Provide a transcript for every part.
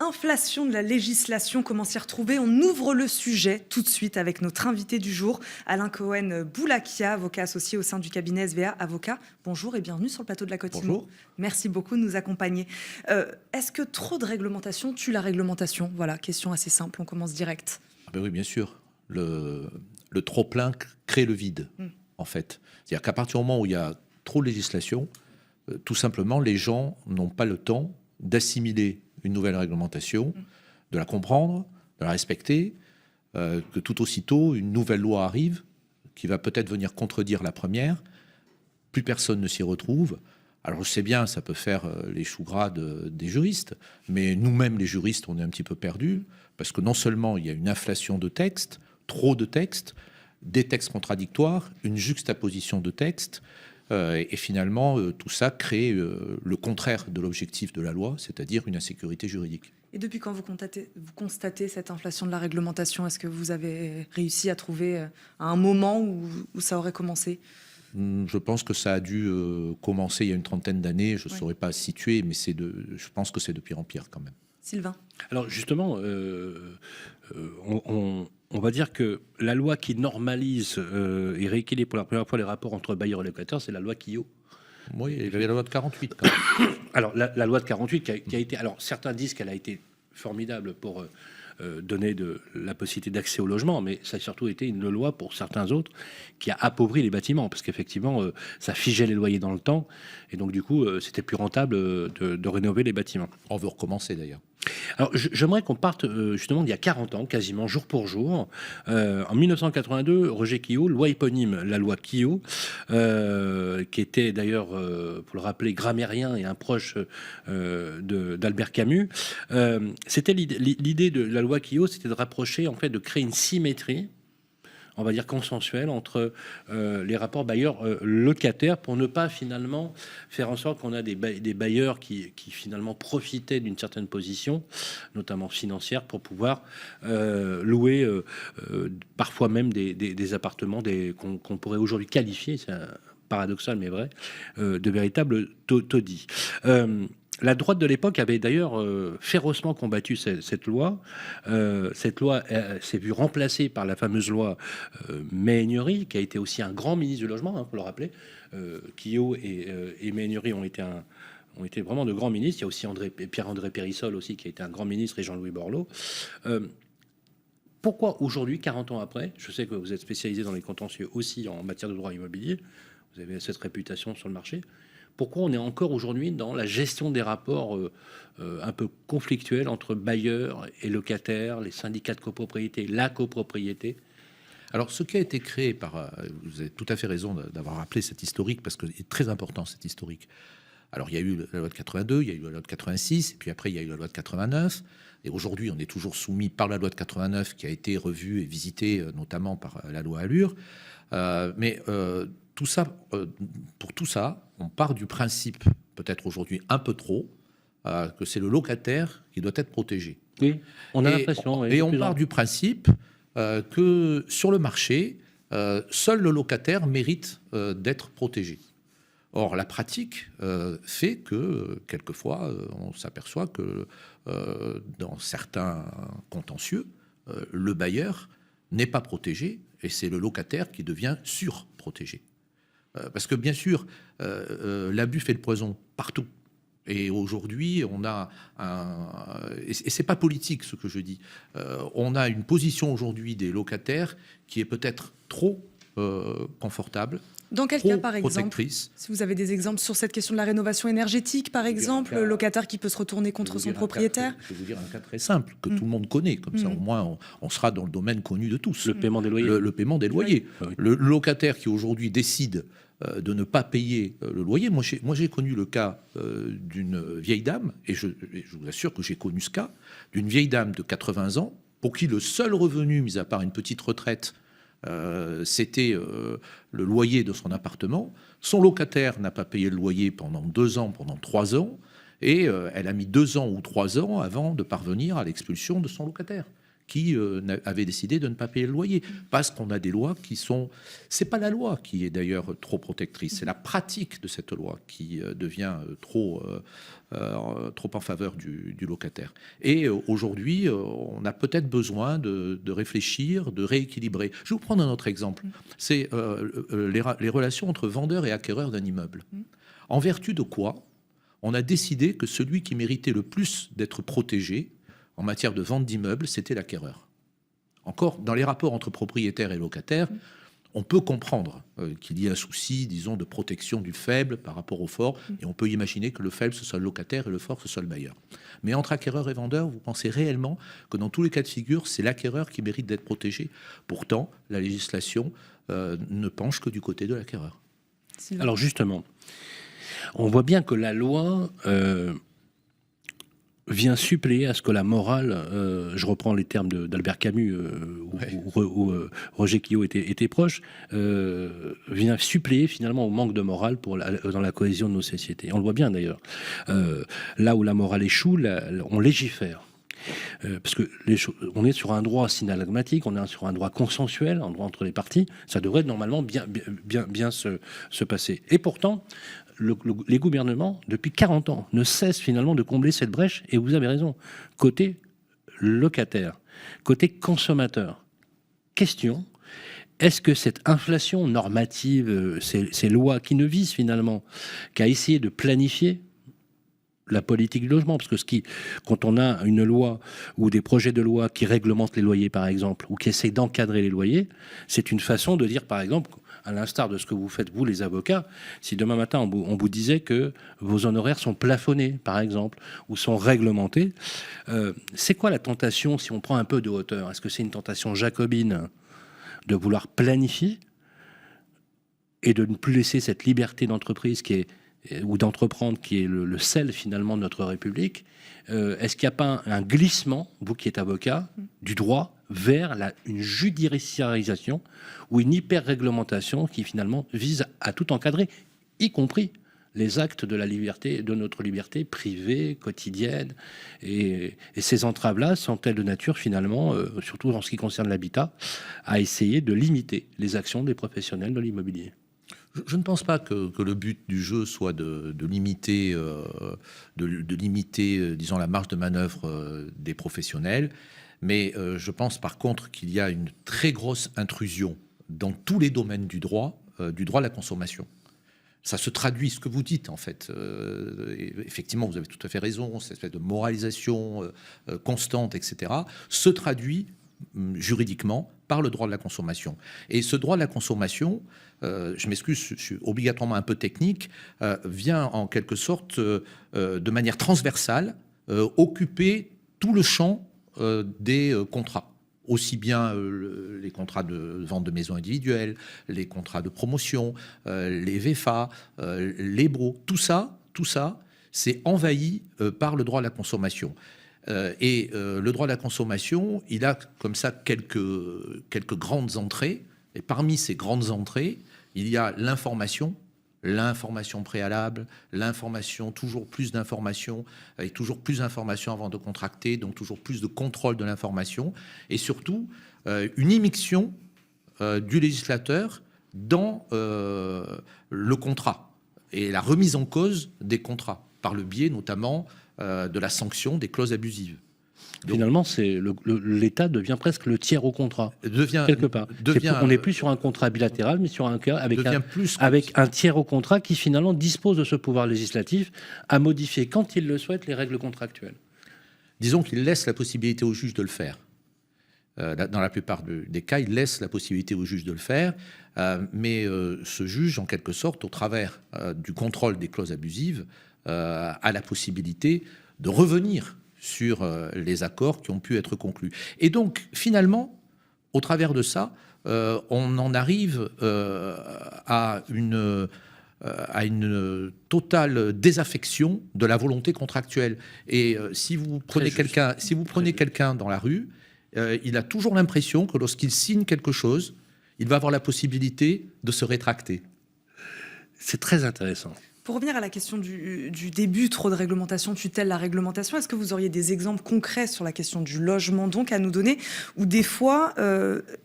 Inflation de la législation, comment s'y retrouver? On ouvre le sujet tout de suite avec notre invité du jour, Alain Cohen-Boulakia, avocat associé au sein du cabinet SVA Avocat. Bonjour et bienvenue sur le plateau de la Côte Imo. Bonjour. Merci beaucoup de nous accompagner. Est-ce que trop de réglementation tue la réglementation? Voilà, question assez simple, on commence direct. Ah ben oui, bien sûr. Le trop-plein crée le vide, en fait. C'est-à-dire qu'à partir du moment où il y a trop de législation, tout simplement, les gens n'ont pas le temps d'assimiler une nouvelle réglementation, de la comprendre, de la respecter, que tout aussitôt, une nouvelle loi arrive qui va peut-être venir contredire la première. Plus personne ne s'y retrouve. Alors je sais bien, ça peut faire les choux gras des juristes, mais nous-mêmes, les juristes, on est un petit peu perdus, parce que non seulement il y a une inflation de textes, trop de textes, des textes contradictoires, une juxtaposition de textes, et finalement, tout ça crée le contraire de l'objectif de la loi, c'est-à-dire une insécurité juridique. Et depuis quand vous constatez cette inflation de la réglementation? Est-ce que vous avez réussi à trouver un moment où ça aurait commencé? Je pense que ça a dû commencer il y a une trentaine d'années, je ne saurais pas situer, mais je pense que c'est de pire en pire quand même. Sylvain? Alors justement, on va dire que la loi qui normalise et rééquilibre pour la première fois les rapports entre bailleurs et locataires, c'est la loi Quillot. Oui, il y avait la loi de 48 quand même. Alors la loi de 48 qui a été... Alors certains disent qu'elle a été formidable pour donner la possibilité d'accès au logement, mais ça a surtout été une loi pour certains autres qui a appauvri les bâtiments, parce qu'effectivement, ça figeait les loyers dans le temps, et donc du coup, c'était plus rentable de rénover les bâtiments. On veut recommencer d'ailleurs. Alors, j'aimerais qu'on parte justement d'il y a 40 ans, quasiment jour pour jour. En 1982, Roger Quillot, loi éponyme, la loi Quillot, qui était d'ailleurs, pour le rappeler, grammairien et un proche d'Albert Camus. C'était l'idée de la loi Quillot, c'était de rapprocher, en fait, de créer une symétrie, on va dire consensuel, entre les rapports bailleurs-locataires, pour ne pas finalement faire en sorte qu'on a des bailleurs qui finalement profitaient d'une certaine position, notamment financière, pour pouvoir louer parfois même des appartements qu'on pourrait aujourd'hui qualifier, c'est paradoxal mais vrai, de véritables taudis. La droite de l'époque avait d'ailleurs férocement combattu cette loi. Cette loi s'est vue remplacée par la fameuse loi Méhaignerie, qui a été aussi un grand ministre du logement, hein, pour le rappeler. Quillot et Méhaignerie ont été vraiment de grands ministres. Il y a aussi Pierre-André Périssol aussi, qui a été un grand ministre, et Jean-Louis Borloo. Pourquoi aujourd'hui, 40 ans après, je sais que vous êtes spécialisé dans les contentieux aussi en matière de droit immobilier, vous avez cette réputation sur le marché, pourquoi on est encore aujourd'hui dans la gestion des rapports un peu conflictuels entre bailleurs et locataires, les syndicats de copropriété, la copropriété? Alors, ce qui a été créé par... vous avez tout à fait raison d'avoir rappelé cet historique, parce que c'est très important, cet historique. Alors, il y a eu la loi de 82, il y a eu la loi de 86, et puis après, il y a eu la loi de 89. Et aujourd'hui, on est toujours soumis par la loi de 89, qui a été revue et visitée notamment par la loi Allure. Tout ça, pour tout ça, on part du principe, peut-être aujourd'hui un peu trop, que c'est le locataire qui doit être protégé. Oui, on a l'impression. Et on part du principe que sur le marché, seul le locataire mérite d'être protégé. Or, la pratique fait que, quelquefois, on s'aperçoit que dans certains contentieux, le bailleur n'est pas protégé, et c'est le locataire qui devient surprotégé. Parce que, bien sûr, l'abus fait le poison partout. Et aujourd'hui, on a et c'est pas politique ce que je dis. On a une position aujourd'hui des locataires qui est peut-être trop confortable. Dans quel cas, par exemple, si vous avez des exemples sur cette question de la rénovation énergétique, par exemple, le locataire qui peut se retourner contre son propriétaire? Je vais vous dire un cas très simple que tout le monde connaît. Comme ça, au moins, on sera dans le domaine connu de tous. Le paiement des loyers. Le paiement des loyers. Oui. Le locataire qui aujourd'hui décide de ne pas payer le loyer. Moi, j'ai connu le cas d'une vieille dame, et je vous assure que j'ai connu ce cas, d'une vieille dame de 80 ans, pour qui le seul revenu, mis à part une petite retraite, c'était le loyer de son appartement. Son locataire n'a pas payé le loyer pendant 2 ans, pendant 3 ans, et elle a mis 2 ans ou 3 ans avant de parvenir à l'expulsion de son locataire, qui avait décidé de ne pas payer le loyer. Parce qu'on a des lois qui sont... C'est pas la loi qui est d'ailleurs trop protectrice, c'est la pratique de cette loi qui devient trop en faveur du locataire. Et aujourd'hui, on a peut-être besoin de réfléchir, de rééquilibrer. Je vais vous prendre un autre exemple. C'est les relations entre vendeurs et acquéreurs d'un immeuble. En vertu de quoi on a décidé que celui qui méritait le plus d'être protégé en matière de vente d'immeubles, c'était l'acquéreur. Encore, dans les rapports entre propriétaires et locataires, on peut comprendre qu'il y ait un souci, disons, de protection du faible par rapport au fort, et on peut imaginer que le faible, ce soit le locataire, et le fort, ce soit le bailleur. Mais entre acquéreur et vendeur, vous pensez réellement que dans tous les cas de figure, c'est l'acquéreur qui mérite d'être protégé? Pourtant, la législation ne penche que du côté de l'acquéreur. Alors justement, on voit bien que la loi vient suppléer à ce que la morale, je reprends les termes d'Albert Camus, où Roger Quillot était proche, vient suppléer finalement au manque de morale dans la cohésion de nos sociétés. On le voit bien d'ailleurs. Là où la morale échoue, on légifère. Parce que on est sur un droit synalagmatique, on est sur un droit consensuel, un droit entre les parties. Ça devrait normalement bien se passer. Et pourtant, les gouvernements, depuis 40 ans, ne cessent finalement de combler cette brèche. Et vous avez raison. Côté locataire, côté consommateur. Question, est-ce que cette inflation normative, ces lois qui ne visent finalement qu'à essayer de planifier la politique du logement, parce que quand on a une loi ou des projets de loi qui réglementent les loyers, par exemple, ou qui essaient d'encadrer les loyers, c'est une façon de dire, par exemple, à l'instar de ce que vous faites, vous, les avocats, si demain matin, on vous disait que vos honoraires sont plafonnés, par exemple, ou sont réglementés, c'est quoi la tentation, si on prend un peu de hauteur? Est-ce que c'est une tentation jacobine de vouloir planifier et de ne plus laisser cette liberté d'entreprise ou d'entreprendre, qui est le sel finalement de notre République? Est-ce qu'il n'y a pas un glissement, vous qui êtes avocat, du droit vers une judiciarisation ou une hyper-réglementation qui finalement vise à tout encadrer, y compris les actes de la liberté, de notre liberté privée, quotidienne? Et ces entraves-là sont-elles de nature finalement, surtout en ce qui concerne l'habitat, à essayer de limiter les actions des professionnels de l'immobilier? Je ne pense pas que le but du jeu soit de limiter, disons, la marge de manœuvre des professionnels, mais je pense par contre qu'il y a une très grosse intrusion dans tous les domaines du droit à la consommation. Ça se traduit, ce que vous dites en fait. Effectivement, vous avez tout à fait raison, cette espèce de moralisation constante, etc., se traduit juridiquement par le droit de la consommation. Et ce droit de la consommation, je m'excuse, je suis obligatoirement un peu technique, vient en quelque sorte de manière transversale occuper tout le champ des contrats. Aussi bien les contrats de vente de maisons individuelles, les contrats de promotion, les VFA, les baux, tout ça, c'est envahi par le droit à la consommation. Et le droit de la consommation, il a comme ça quelques grandes entrées. Et parmi ces grandes entrées, il y a l'information préalable, toujours plus d'informations, et toujours plus d'informations avant de contracter, donc toujours plus de contrôle de l'information, et surtout une immixtion du législateur dans le contrat et la remise en cause des contrats, par le biais notamment de la sanction des clauses abusives. Donc, finalement, l'État devient presque le tiers au contrat, quelque part. On n'est plus sur un contrat bilatéral, mais sur un cas avec un tiers au contrat qui finalement dispose de ce pouvoir législatif à modifier, quand il le souhaite, les règles contractuelles. Disons qu'il laisse la possibilité au juge de le faire. Dans la plupart des cas, il laisse la possibilité au juge de le faire, mais ce juge, en quelque sorte, au travers du contrôle des clauses abusives, a la possibilité de revenir sur les accords qui ont pu être conclus. Et donc, finalement, au travers de ça, on en arrive à une totale désaffection de la volonté contractuelle. Et si vous prenez quelqu'un dans la rue, il a toujours l'impression que lorsqu'il signe quelque chose, il va avoir la possibilité de se rétracter. C'est très intéressant. Pour revenir à la question du début, trop de réglementation, tutelle la réglementation, est-ce que vous auriez des exemples concrets sur la question du logement donc à nous donner, où des fois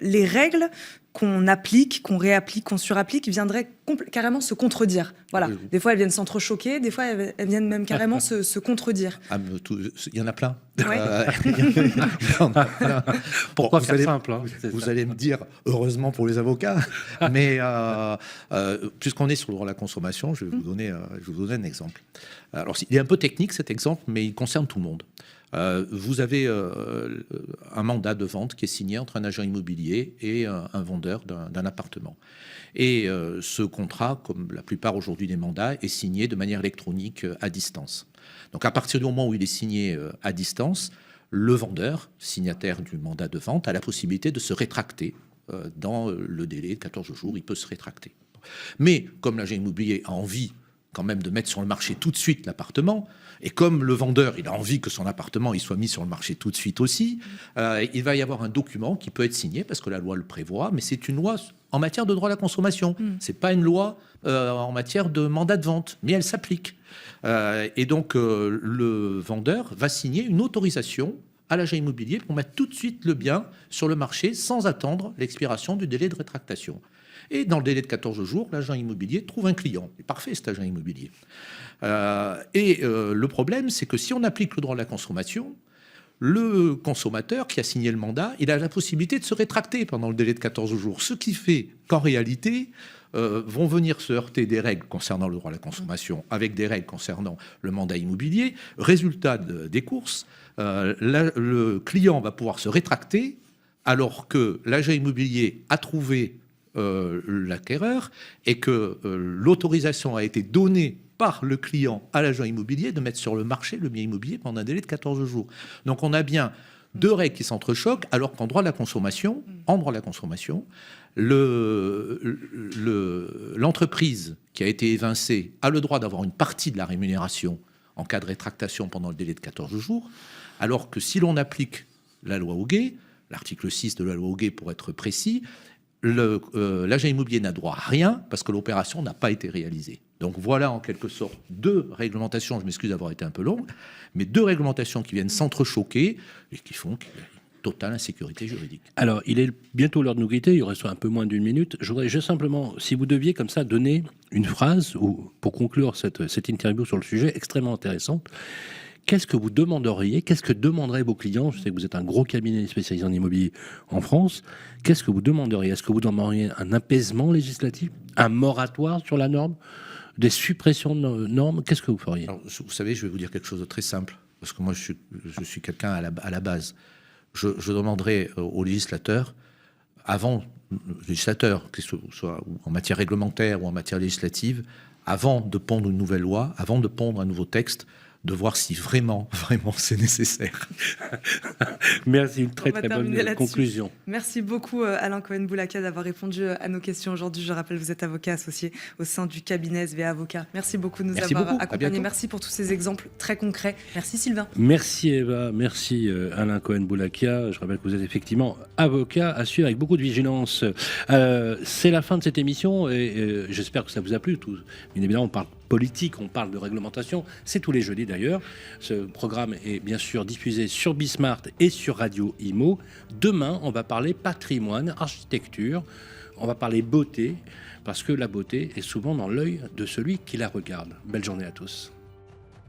les règles qu'on applique, qu'on réapplique, qu'on surapplique, viendraient carrément se contredire. Voilà. Oui. Des fois, elles viennent s'entrechoquer, des fois, elles viennent même carrément se contredire. Il y en a plein. Ouais. Il y en a plein. Pourquoi Vous faire allez- simple, hein, c'est Vous ça. allez me dire, heureusement pour les avocats, mais puisqu'on est sur le droit à la consommation, je vais vous donner un exemple. Alors, il est un peu technique cet exemple, mais il concerne tout le monde. Vous avez un mandat de vente qui est signé entre un agent immobilier et un vendeur d'un appartement. Et ce contrat, comme la plupart aujourd'hui des mandats, est signé de manière électronique à distance. Donc à partir du moment où il est signé à distance, le vendeur, signataire du mandat de vente, a la possibilité de se rétracter dans le délai de 14 jours. Il peut se rétracter. Mais comme l'agent immobilier a envie quand même de mettre sur le marché tout de suite l'appartement, et comme le vendeur, il a envie que son appartement il soit mis sur le marché tout de suite aussi, il va y avoir un document qui peut être signé, parce que la loi le prévoit, mais c'est une loi en matière de droit à la consommation. C'est pas une loi en matière de mandat de vente, mais elle s'applique. Et donc, le vendeur va signer une autorisation à l'agent immobilier pour mettre tout de suite le bien sur le marché sans attendre l'expiration du délai de rétractation. Et dans le délai de 14 jours, l'agent immobilier trouve un client. C'est parfait, cet agent immobilier. Le problème, c'est que si on applique le droit de la consommation, le consommateur qui a signé le mandat, il a la possibilité de se rétracter pendant le délai de 14 jours. Ce qui fait qu'en réalité, vont venir se heurter des règles concernant le droit à la consommation avec des règles concernant le mandat immobilier. Résultat des courses, le client va pouvoir se rétracter alors que l'agent immobilier a trouvé l'acquéreur et que l'autorisation a été donnée par le client à l'agent immobilier de mettre sur le marché le bien immobilier pendant un délai de 14 jours. Donc on a bien deux règles qui s'entrechoquent, alors qu'en droit de la consommation, l'entreprise qui a été évincée a le droit d'avoir une partie de la rémunération en cas de rétractation pendant le délai de 14 jours, alors que si l'on applique la loi Hoguet, l'article 6 de la loi Hoguet pour être précis, l'agent immobilier n'a droit à rien parce que l'opération n'a pas été réalisée. Donc voilà en quelque sorte deux réglementations, je m'excuse d'avoir été un peu long, mais deux réglementations qui viennent s'entrechoquer et qui font qu'il y a une totale insécurité juridique. Alors, il est bientôt l'heure de nous quitter, il reste un peu moins d'une minute. Je voudrais juste simplement, si vous deviez comme ça donner une phrase pour conclure cette interview sur le sujet extrêmement intéressante, qu'est-ce que vous demanderiez, qu'est-ce que demanderaient vos clients? Je sais que vous êtes un gros cabinet spécialisé en immobilier en France. Qu'est-ce que vous demanderiez? Est-ce que vous demanderiez un apaisement législatif, un moratoire sur la norme, des suppressions de normes? Qu'est-ce que vous feriez? Alors, vous savez, je vais vous dire quelque chose de très simple, parce que moi, je suis quelqu'un à la base. Je demanderais aux législateurs, que ce soit en matière réglementaire ou en matière législative, avant de pondre une nouvelle loi, avant de pondre un nouveau texte, de voir si vraiment c'est nécessaire. Merci, une très On va très terminer bonne là-dessus. conclusion. Merci beaucoup Alain Cohen-Boulakia d'avoir répondu à nos questions aujourd'hui. Je rappelle, vous êtes avocat associé au sein du cabinet SVA Avocat. Merci beaucoup de nous Merci avoir beaucoup. À accompagnés. bientôt. Merci pour tous ces exemples très concrets. Merci Sylvain. Merci Eva, merci Alain Cohen-Boulakia. Je rappelle que vous êtes effectivement avocat à suivre avec beaucoup de vigilance. C'est la fin de cette émission et j'espère que ça vous a plu. Bien évidemment, on parle politique, on parle de réglementation. C'est tous les jeudis d'ailleurs. Ce programme est bien sûr diffusé sur Bismart et sur Radio Imo. Demain, on va parler patrimoine, architecture. On va parler beauté parce que la beauté est souvent dans l'œil de celui qui la regarde. Belle journée à tous.